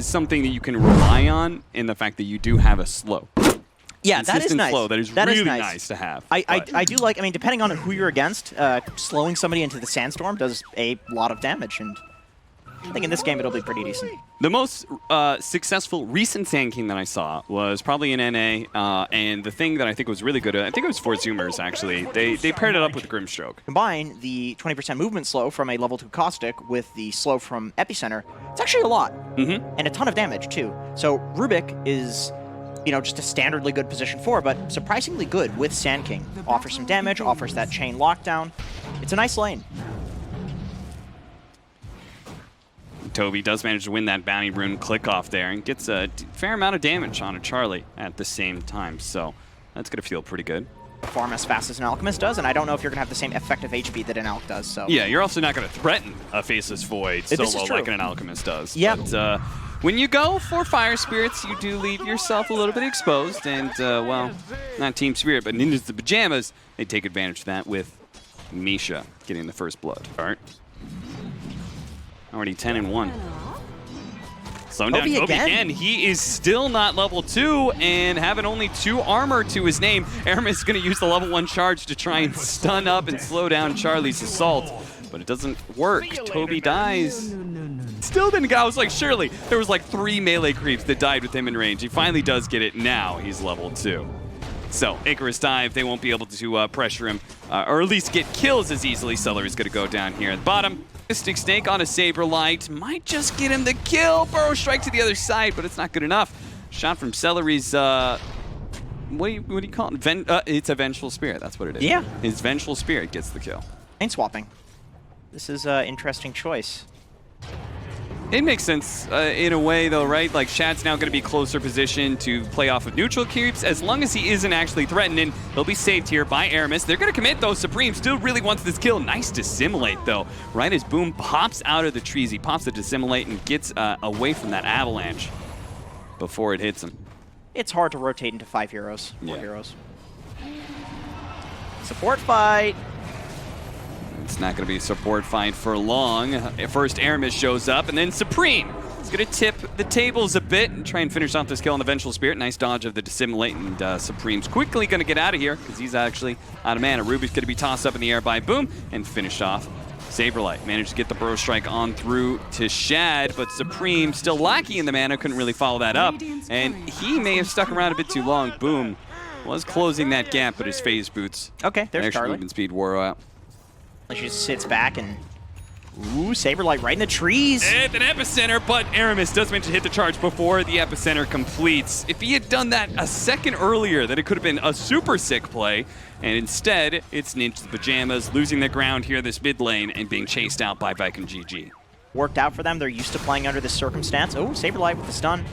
something that you can rely on in the fact that you do have a slow. Yeah, that is nice. Slow, that is really nice to have. I do like, I mean, depending on who you're against, slowing somebody into the Sandstorm does a lot of damage, and I think in this game it'll be pretty decent. The most successful recent Sand King that I saw was probably in NA, and the thing that I think was really good, I think it was for Zoomers actually, they paired it up with Grimstroke. Combine the 20% movement slow from a level 2 Caustic with the slow from Epicenter, it's actually a lot, and a ton of damage too. So Rubik is, you know, just a standardly good position 4, but surprisingly good with Sand King. Offers some damage, offers that chain lockdown. It's a nice lane. Toby does manage to win that bounty rune click off there and gets a fair amount of damage on a Charlie at the same time, so that's going to feel pretty good. Perform as fast as an Alchemist does, and I don't know if you're going to have the same effective HP that an Alch does. So yeah, you're also not going to threaten a Faceless Void solo like an Alchemist does. Yep. But when you go for Fire Spirits, you do leave yourself a little bit exposed, and well, not Team Spirit, but Ninjas the Pyjamas, they take advantage of that with Misha getting the first blood. All right. Already 10-1. Slowing down Toby again. He is still not level 2 and having only 2 armor to his name. Aramis is going to use the level 1 charge to try and stun up and slow down Charlie's assault, but it doesn't work. Toby dies. Still didn't get. I was like, surely there was like 3 melee creeps that died with him in range. He finally does get it. Now he's level 2. So Icarus dive, they won't be able to pressure him, or at least get kills as easily. Celery's going to go down here at the bottom. Mystic Snake on a Saberlight might just get him the kill. Burrow Strike to the other side, but it's not good enough. Shot from Celery's, what do you call it? It's a Vengeful Spirit, that's what it is. Yeah. His Vengeful Spirit gets the kill. Lane swapping. This is an interesting choice. It makes sense in a way, though, right? Like, Shad's now going to be closer position to play off of neutral creeps. As long as he isn't actually threatened, and he'll be saved here by Aramis. They're going to commit, though. Supreme still really wants this kill. Nice Dissimulate, though. Right as Boom pops out of the trees, he pops the Dissimulate and gets away from that avalanche before it hits him. It's hard to rotate into 5 heroes, 4 heroes. Support fight. It's not going to be a support fight for long. First, Aramis shows up, and then Supreme is going to tip the tables a bit and try and finish off this kill on the Vengeful Spirit. Nice dodge of the Dissimulate, and Supreme's quickly going to get out of here because he's actually out of mana. Ruby's going to be tossed up in the air by Boom and finished off. Saberlight managed to get the Burrow Strike on through to Shad, but Supreme still lacking in the mana, couldn't really follow that up, and he may have stuck around a bit too long. Boom was closing that gap, but his phase boots. Okay, there's extra Charlie. movement speed wore out. She just sits back and, ooh, Saberlight right in the trees. At an Epicenter, but Aramis does manage to hit the charge before the Epicenter completes. If he had done that a second earlier, then it could have been a super sick play. And instead, it's Ninja the Pyjamas losing the ground here this mid lane and being chased out by Bike and GG. Worked out for them. They're used to playing under this circumstance. Oh, Saberlight with the stun.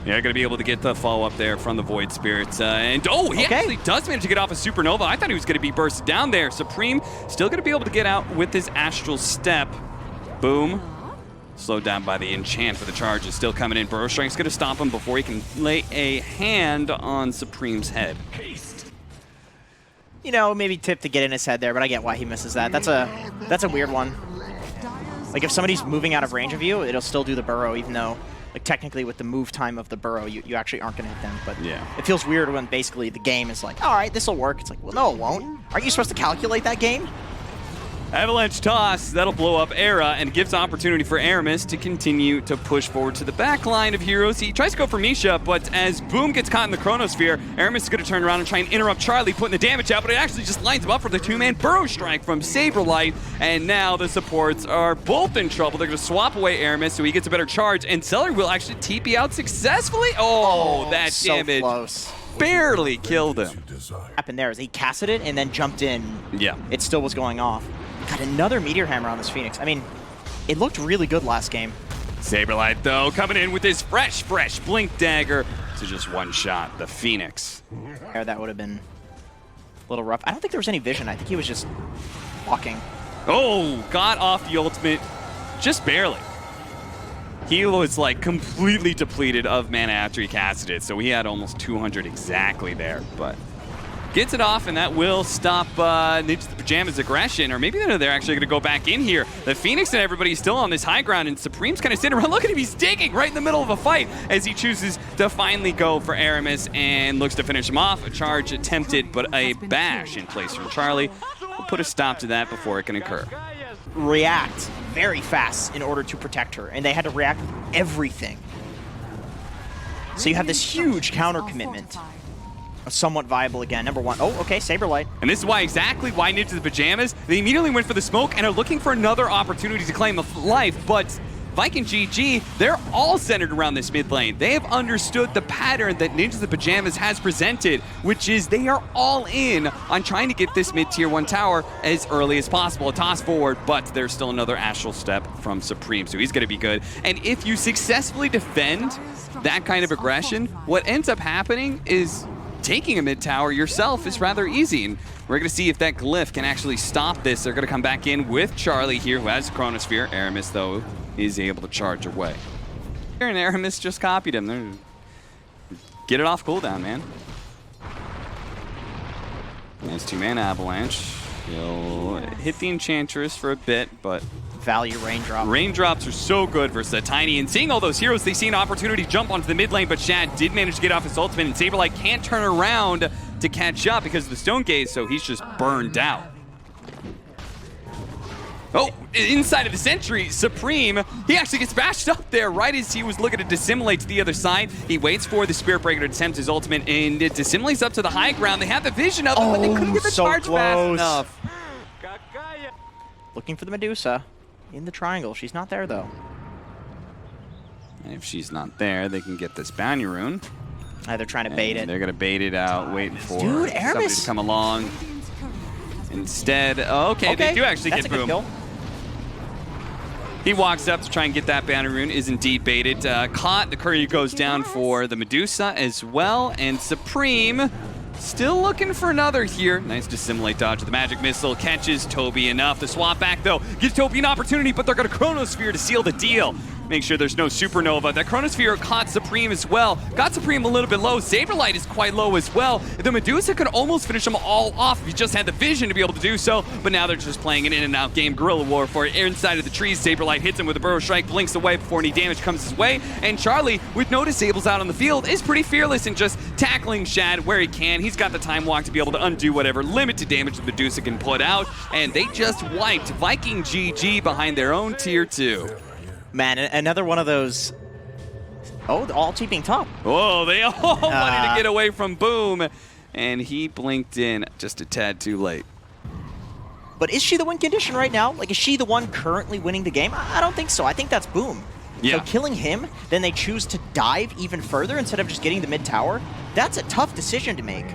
Yeah, going to be able to get the follow-up there from the Void Spirits. And, oh, he actually does manage to get off a Supernova. I thought he was going to be bursted down there. Supreme still going to be able to get out with his Astral Step. Boom. Slowed down by the enchant for the charge is still coming in. Burrow Strike's going to stop him before he can lay a hand on Supreme's head. You know, maybe tip to get in his head there, but I get why he misses that. That's a weird one. Like, if somebody's moving out of range of you, it'll still do the burrow, even though, like, technically with the move time of the burrow, you actually aren't going to hit them. But yeah, it feels weird when basically the game is like, all right, this will work. It's like, well, no, it won't. Aren't you supposed to calculate that game? Avalanche toss, that'll blow up Era and gives opportunity for Aramis to continue to push forward to the back line of heroes. He tries to go for Misha, but as Boom gets caught in the Chronosphere, Aramis is going to turn around and try and interrupt Charlie, putting the damage out, but it actually just lines him up for the 2-man Burrow Strike from Saberlight, and now the supports are both in trouble. They're going to swap away Aramis so he gets a better charge, and Celery will actually TP out successfully. Oh, that so damage close. Barely killed him. What happened there is he casted it and then jumped in. Yeah. It still was going off. Got another Meteor Hammer on this Phoenix. I mean, it looked really good last game. Saberlight, though, coming in with his fresh Blink Dagger to just one shot the Phoenix. That would have been a little rough. I don't think there was any vision. I think he was just walking. Oh, got off the ultimate just barely. He was like completely depleted of mana after he casted it, so he had almost 200 exactly there, but Gets it off, and that will stop Ninjas the Pyjamas' aggression. Or maybe they're actually going to go back in here. The Phoenix and everybody's still on this high ground, and Supreme's kind of sitting around. Look at him, he's digging right in the middle of a fight as he chooses to finally go for Aramis and looks to finish him off. A charge attempted, but a bash in place from Charlie will put a stop to that before it can occur. React very fast in order to protect her, and they had to react with everything. So you have this huge counter commitment. Somewhat viable again. Number one. Oh, okay, Saberlight. And this is exactly why Ninjas the Pyjamas, they immediately went for the smoke and are looking for another opportunity to claim a life, but Viking GG, they're all centered around this mid lane. They have understood the pattern that Ninjas the Pyjamas has presented, which is they are all in on trying to get this mid-tier 1 tower as early as possible. A toss forward, but there's still another astral step from Supreme, so he's going to be good. And if you successfully defend that kind of aggression, what ends up happening is taking a mid tower yourself is rather easy, and we're going to see if that glyph can actually stop this. They're going to come back in with Charlie here, who has Chronosphere. Aramis, though, is able to charge away. And Aramis just copied him. Get it off cooldown, man. Nice 2-mana avalanche. He'll hit the Enchantress for a bit, but value raindrop. Raindrops are so good versus a Tiny, and seeing all those heroes, they see an opportunity to jump onto the mid lane, but Shad did manage to get off his ultimate, and Saberlight can't turn around to catch up because of the Stone Gaze, so he's just burned out. Oh, inside of the Sentry, Supreme, he actually gets bashed up there right as he was looking to dissimulate to the other side. He waits for the Spirit Breaker to attempt his ultimate, and it dissimulates up to the high ground. They have the vision of it, but they couldn't get the charge fast enough. Looking for the Medusa in the triangle. She's not there, though. And if she's not there, they can get this bounty rune. They're trying to bait it. They're going to bait it out, waiting for Dude, somebody Aramis to come along. Instead, okay, they do actually That's get a good Boom. kill. He walks up to try and get that bounty rune, is indeed baited. Caught, the courier goes down for the Medusa as well, and Supreme still looking for another here. Nice dissimulate dodge of the magic missile, catches Toby enough. The swap back, though, gives Toby an opportunity, but they're going to Chronosphere to seal the deal. Make sure there's no Supernova. That Chronosphere caught Supreme as well. Got Supreme a little bit low. Saberlight is quite low as well. The Medusa could almost finish them all off if he just had the vision to be able to do so, but now they're just playing an in-and-out game. Guerrilla War for it. Inside of the trees, Saberlight hits him with a Burrow Strike, blinks away before any damage comes his way, and Charlie, with no disables out on the field, is pretty fearless in just tackling Shad where he can. He's got the time walk to be able to undo whatever limited damage the Medusa can put out, and they just wiped Viking GG behind their own tier 2. Man, another one of those. Oh, all TPing top. Oh, they all wanted to get away from Boom, and he blinked in just a tad too late. But is she the win condition right now? Like, is she the one currently winning the game? I don't think so. I think that's Boom. Yeah. So killing him, then they choose to dive even further instead of just getting the mid tower. That's a tough decision to make.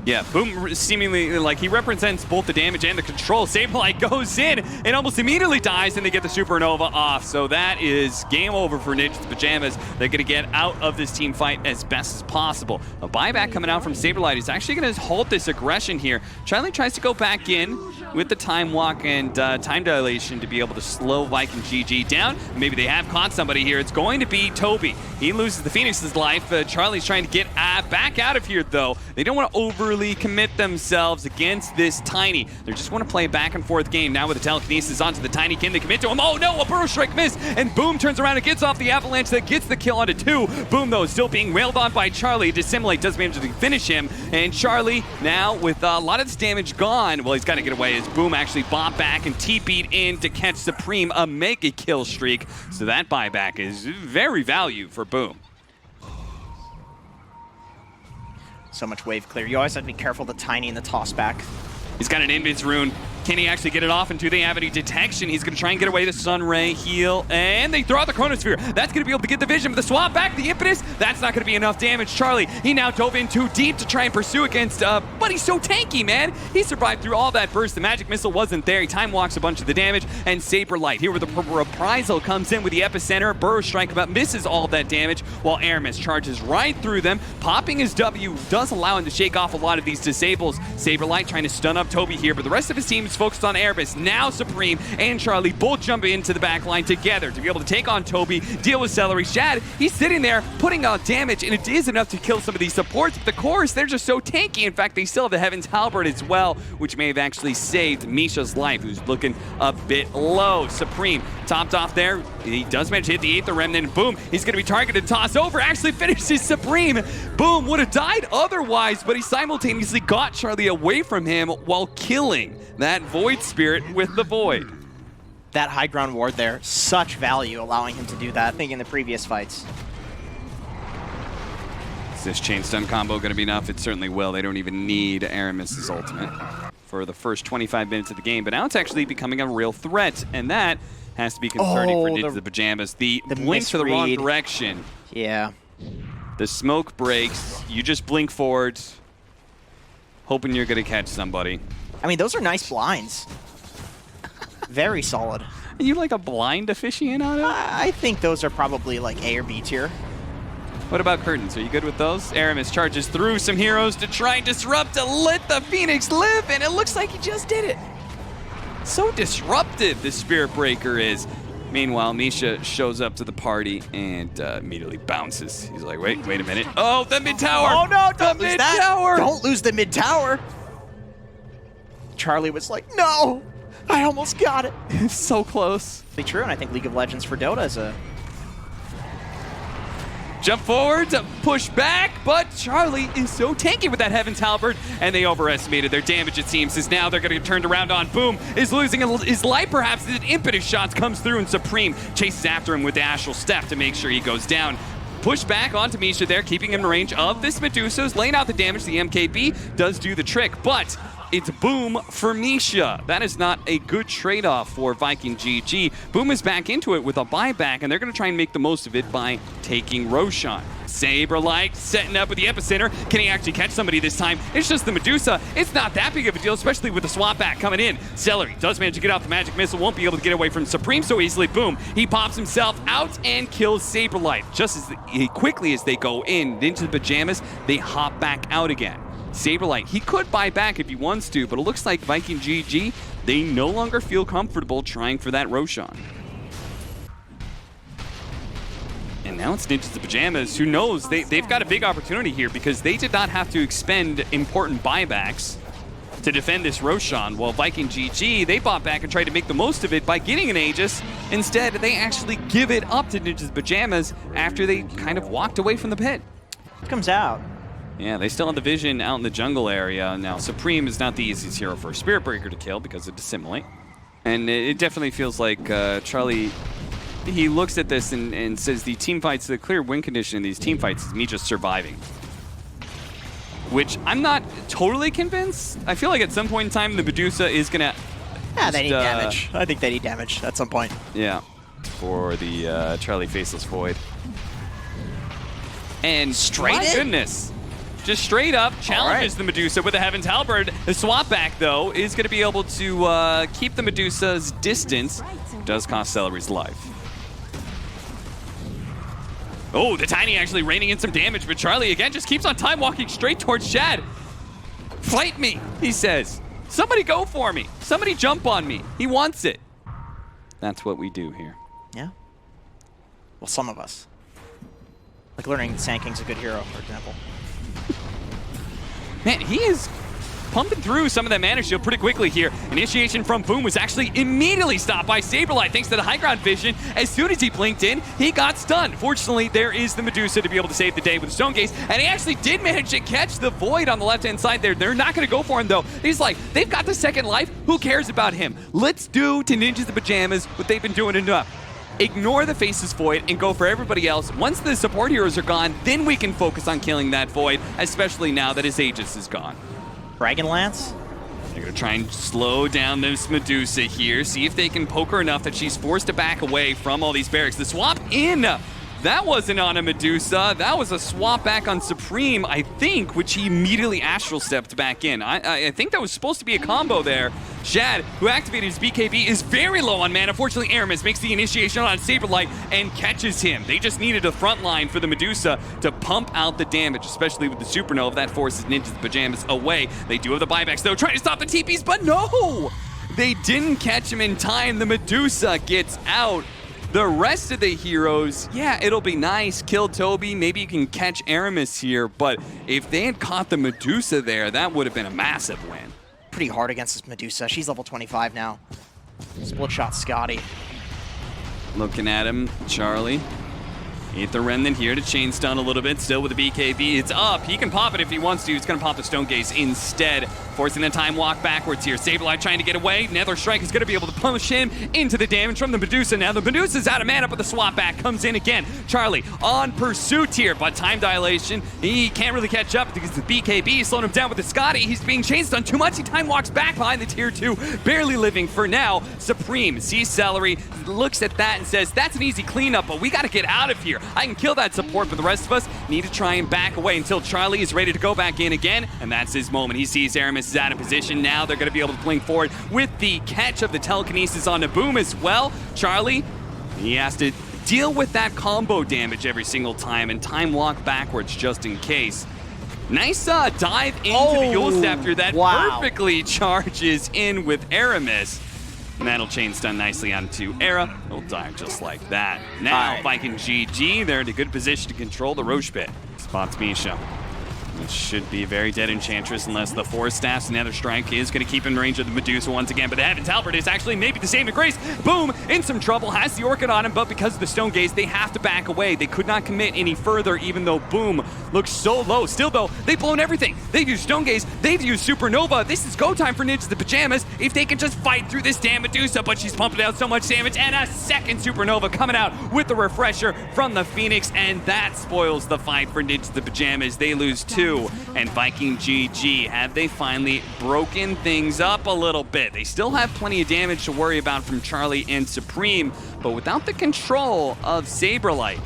Yeah, Boom seemingly, like, he represents both the damage and the control. Saberlight goes in and almost immediately dies, and they get the Supernova off. So that is game over for Ninjas the Pyjamas. They're going to get out of this team fight as best as possible. A buyback coming out from Saberlight is actually going to halt this aggression here. Charlie tries to go back in with the time walk and time dilation to be able to slow Viking GG down. Maybe they have caught somebody here. It's going to be Toby. He loses the Phoenix's life. Charlie's trying to get back out of here, though. They don't want to overly commit themselves against this Tiny. They just want to play a back and forth game. Now with the telekinesis onto the Tiny, can they commit to him? Oh no, a Burrow Strike miss, and Boom turns around and gets off the avalanche that gets the kill onto 2. Boom, though, is still being wailed on by Charlie. Dissimulate does manage to finish him, and Charlie now with a lot of this damage gone. Well, he's got to get away as Boom actually bopped back and TP'd in to catch Supreme, a mega kill streak. So that buyback is very value for Boom. So much wave clear. You always have to be careful the Tiny and the toss back. He's got an Invis rune. Can he actually get it off? And do they have any detection? He's going to try and get away the Sunray heal. And they throw out the Chronosphere. That's going to be able to get the vision. But the swap back, the impetus, that's not going to be enough damage. Charlie, he now dove in too deep to try and pursue against, but he's so tanky, man. He survived through all that burst. The magic missile wasn't there. He time walks a bunch of the damage. And Saberlight, here where the reprisal comes in with the epicenter. Burrow Strike about misses all that damage, while Aramis charges right through them. Popping his W does allow him to shake off a lot of these disables. Saberlight trying to stun up Toby here, but the rest of his team's Team's focused on Erebus. Now Supreme and Charlie both jump into the back line together to be able to take on Toby, deal with Celery. Shad, he's sitting there putting out damage, and it is enough to kill some of these supports. But the cores, they're just so tanky. In fact, they still have the Heaven's Halberd as well, which may have actually saved Misha's life, who's looking a bit low. Supreme topped off there. He does manage to hit the Aether Remnant. Boom, he's going to be targeted. Toss over. Actually finishes Supreme. Boom, would have died otherwise, but he simultaneously got Charlie away from him while killing that Void Spirit with the Void. That high ground ward there, such value allowing him to do that, I think, in the previous fights. Is this chain stun combo going to be enough? It certainly will. They don't even need Aramis's ultimate for the first 25 minutes of the game, but now it's actually becoming a real threat, and that has to be concerning for Ninjas the Pyjamas. The blink to the wrong direction. Yeah. The smoke breaks. You just blink forward, hoping you're going to catch somebody. I mean, those are nice blinds. Very solid. Are you like a blind aficionado? I think those are probably like A or B tier. What about curtains? Are you good with those? Aramis charges through some heroes to try and disrupt to let the Phoenix live, and it looks like he just did it. So disruptive this Spirit Breaker is. Meanwhile, Misha shows up to the party and immediately bounces. He's like, wait a minute. Oh, the mid-tower! Oh no, don't the lose that! mid-tower! Don't lose the mid-tower! Charlie was like, no! I almost got it! It's so close. Be true, and I think League of Legends for Dota is a... Jump forward to push back, but Charlie is so tanky with that Heaven's Halberd, and they overestimated their damage, it seems, as now they're going to get turned around on. Boom is losing his life, perhaps, as an impetus shot comes through, and Supreme chases after him with the Astral Step to make sure he goes down. Push back onto Misha there, keeping him in range of this Medusa's, laying out the damage. The MKB does do the trick, but it's Boom for Misha. That is not a good trade-off for Viking GG. Boom is back into it with a buyback, and they're going to try and make the most of it by taking Roshan. Saberlight setting up with the epicenter. Can he actually catch somebody this time? It's just the Medusa. It's not that big of a deal, especially with the swap back coming in. Celery does manage to get off the magic missile, won't be able to get away from Supreme so easily. Boom, he pops himself out and kills Saberlight. Just as quickly as they go into the Pyjamas, they hop back out again. Saberlight, he could buy back if he wants to, but it looks like Viking GG, they no longer feel comfortable trying for that Roshan. And now it's Ninjas the Pyjamas, who knows they've got a big opportunity here because they did not have to expend important buybacks to defend this Roshan, while Viking GG, they bought back and tried to make the most of it by getting an Aegis. Instead, they actually give it up to Ninjas the Pyjamas after they kind of walked away from the pit. It comes out. Yeah, they still have the vision out in the jungle area. Now, Supreme is not the easiest hero for a Spirit Breaker to kill because of Dissimulate. And it definitely feels like Charlie, he looks at this and says the team fights, the clear win condition in these team fights is me just surviving. Which I'm not totally convinced. I feel like at some point in time, the Medusa is going to... Yeah, they need damage. I think they need damage at some point. Yeah, for the Charlie Faceless Void. And straight my in? goodness. Just straight up challenges the Medusa with the Heaven's Halberd. The swap back, though, is going to be able to keep the Medusa's distance. Does cost Celery's life. Oh, the Tiny actually raining in some damage, but Charlie, again, just keeps on time walking straight towards Shad. Fight me, he says. Somebody go for me. Somebody jump on me. He wants it. That's what we do here. Yeah. Well, some of us. Like learning Sand King's a good hero, for example. Man, he is pumping through some of that mana shield pretty quickly here. Initiation from Boom was actually immediately stopped by Saberlight thanks to the high ground vision. As soon as he blinked in, he got stunned. Fortunately, there is the Medusa to be able to save the day with Stone Gaze, and he actually did manage to catch the Void on the left-hand side there. They're not going to go for him, though. He's like, they've got the second life. Who cares about him? Let's do to Ninjas the Pyjamas what they've been doing enough. Ignore the Faceless Void and go for everybody else. Once the support heroes are gone, then we can focus on killing that Void, especially now that his Aegis is gone. Dragonlance? They're going to try and slow down this Medusa here, see if they can poke her enough that she's forced to back away from all these barracks. The swap in, that wasn't on a Medusa. That was a swap back on Supreme, I think, which he immediately Astral Stepped back in. I think that was supposed to be a combo there. Shad, who activated his BKB, is very low on mana. Fortunately, Aramis makes the initiation on Saberlight and catches him. They just needed a front line for the Medusa to pump out the damage, especially with the Supernova. That forces Ninjas the Pyjamas away. They do have the buybacks, though, trying to stop the TPs, but no! They didn't catch him in time. The Medusa gets out. The rest of the heroes, yeah, it'll be nice. Kill Toby. Maybe you can catch Aramis here. But if they had caught the Medusa there, that would have been a massive win. Pretty hard against this Medusa. She's level 25 now. Split shot Scotty. Looking at him, Charlie. Eat the Remnant here to chain stun a little bit. Still with the BKB. It's up. He can pop it if he wants to. He's going to pop the Stone Gaze instead. Forcing the time walk backwards here. Saberlight trying to get away. Nether Strike is going to be able to push him into the damage from the Medusa. Now the Medusa's out of mana, but the swap back comes in again. Charlie on pursuit here, but time dilation. He can't really catch up because the BKB is slowing him down with the Scotty. He's being chain stunned too much. He time walks back behind the tier 2. Barely living for now. Supreme sees Celery, looks at that and says, that's an easy cleanup, but we got to get out of here. I can kill that support, but the rest of us need to try and back away until Charlie is ready to go back in again, and that's his moment. He sees Aramis is out of position. Now they're going to be able to blink forward with the catch of the telekinesis on the Boom as well. Charlie, he has to deal with that combo damage every single time and time walk backwards just in case. Nice dive into the Yule Scepter that perfectly charges in with Aramis. And that'll chain stun nicely onto Era. He'll die just like that. Now, Viking GG, they're in a good position to control the Roche Pit. Spots Misha. It should be a very dead Enchantress unless the Force Staff's Nether Strike is going to keep in range of the Medusa once again. But the Heaven's Halberd is actually maybe the same to Grace. Boom, in some trouble, has the Orchid on him, but because of the Stone Gaze, they have to back away. They could not commit any further, even though Boom looks so low. Still, though, they've blown everything. They've used Stone Gaze, they've used Supernova. This is go time for Ninjas the Pyjamas if they can just fight through this damn Medusa, but she's pumping out so much damage, and a second Supernova coming out with the refresher from the Phoenix, and that spoils the fight for Ninjas the Pyjamas. They lose 2, and Viking GG. Have they finally broken things up a little bit? They still have plenty of damage to worry about from Charlie and Supreme, but without the control of Saberlight,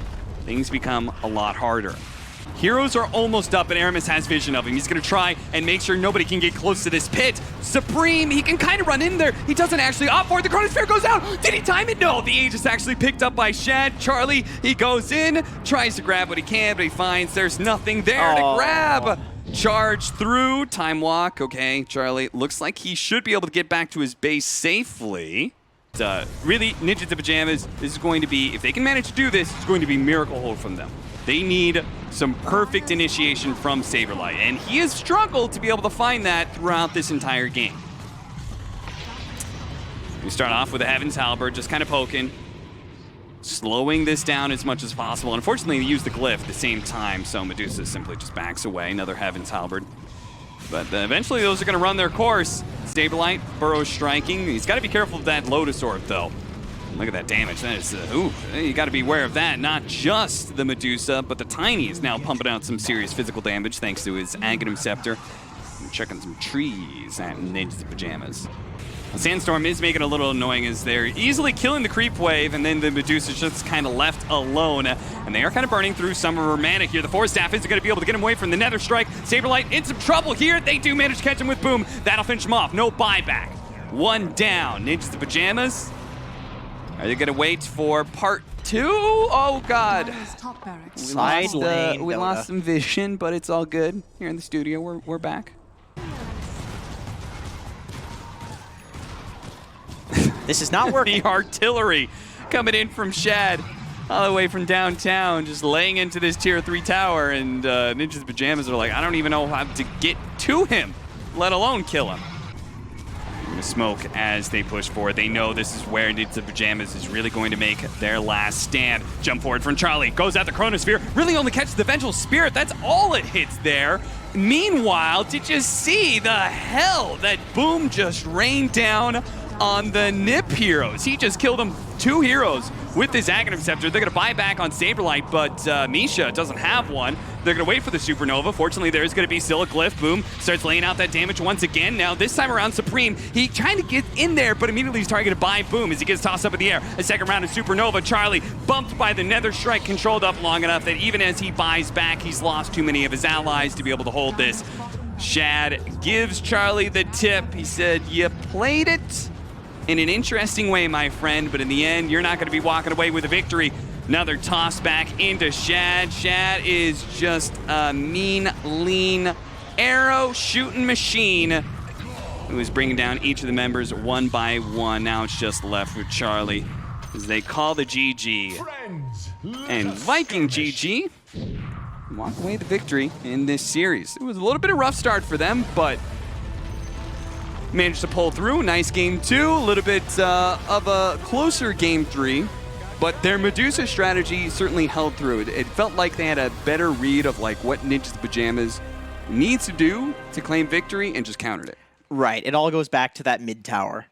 things become a lot harder. Heroes are almost up, and Aramis has vision of him. He's going to try and make sure nobody can get close to this pit. Supreme, he can kind of run in there. He doesn't actually opt for it. The Chronosphere goes out. Did he time it? No, the Aegis actually picked up by Shad. Charlie, he goes in, tries to grab what he can, but he finds there's nothing there to grab. Charge through, time walk. Okay, Charlie, looks like he should be able to get back to his base safely. Really, Ninjas the Pyjamas, this is going to be, if they can manage to do this, it's going to be miracle hold from them. They need some perfect initiation from Saberlight, and he has struggled to be able to find that throughout this entire game. We start off with the Heaven's Halberd, just kind of poking, slowing this down as much as possible. Unfortunately, they use the glyph at the same time, so Medusa simply just backs away. Another Heaven's Halberd. But eventually, those are going to run their course. Saberlight, Burrow striking. He's got to be careful of that Lotus Orb, though. Look at that damage. That is, ooh, you got to be aware of that. Not just the Medusa, but the Tiny is now pumping out some serious physical damage thanks to his Aghanim Scepter. I'm checking some trees at Ninjas the Pyjamas. Sandstorm is making it a little annoying as they're easily killing the creep wave, and then the Medusa's just kind of left alone. And they are kind of burning through some of her mana here. The Force Staff isn't going to be able to get him away from the Nether Strike. Saberlight in some trouble here. They do manage to catch him with Boom. That'll finish him off. No buyback. One down. Ninjas the Pyjamas. Are they going to wait for part 2? Oh, God. We lost some vision, but it's all good. Here in the studio, we're back. This is not working. The artillery coming in from Shad, all the way from downtown, just laying into this tier 3 tower, and Ninjas the Pyjamas are like, I don't even know how to get to him, let alone kill him. The smoke as they push forward. They know this is where Ninjas the Pyjamas is really going to make their last stand. Jump forward from Charlie, goes at the Chronosphere, really only catches the Vengeful Spirit. That's all it hits there. Meanwhile, did you see the hell that Boom just rained down on the Nip heroes? He just killed them 2 heroes with this Aghanim Scepter. They're going to buy back on Saberlight, but Misha doesn't have one. They're going to wait for the Supernova. Fortunately, there's going to be still a glyph. Boom starts laying out that damage once again. Now, this time around, Supreme, he trying to get in there, but immediately he's targeted by Boom as he gets tossed up in the air. A second round of Supernova. Charlie bumped by the Nether Strike, controlled up long enough that even as he buys back, he's lost too many of his allies to be able to hold this. Shad gives Charlie the tip. He said, you played it in an interesting way, my friend, but in the end, you're not going to be walking away with a victory. Another toss back into Shad. Shad is just a mean, lean, arrow shooting machine. who was bringing down each of the members one by one. Now it's just left with Charlie as they call the GG. And Viking GG walk away the victory in this series. It was a little bit of a rough start for them, but managed to pull through. Nice game 2, a little bit of a closer game 3, but their Medusa strategy certainly held through. It felt like they had a better read of like what Ninjas the Pyjamas needs to do to claim victory and just countered it. Right. It all goes back to that mid tower.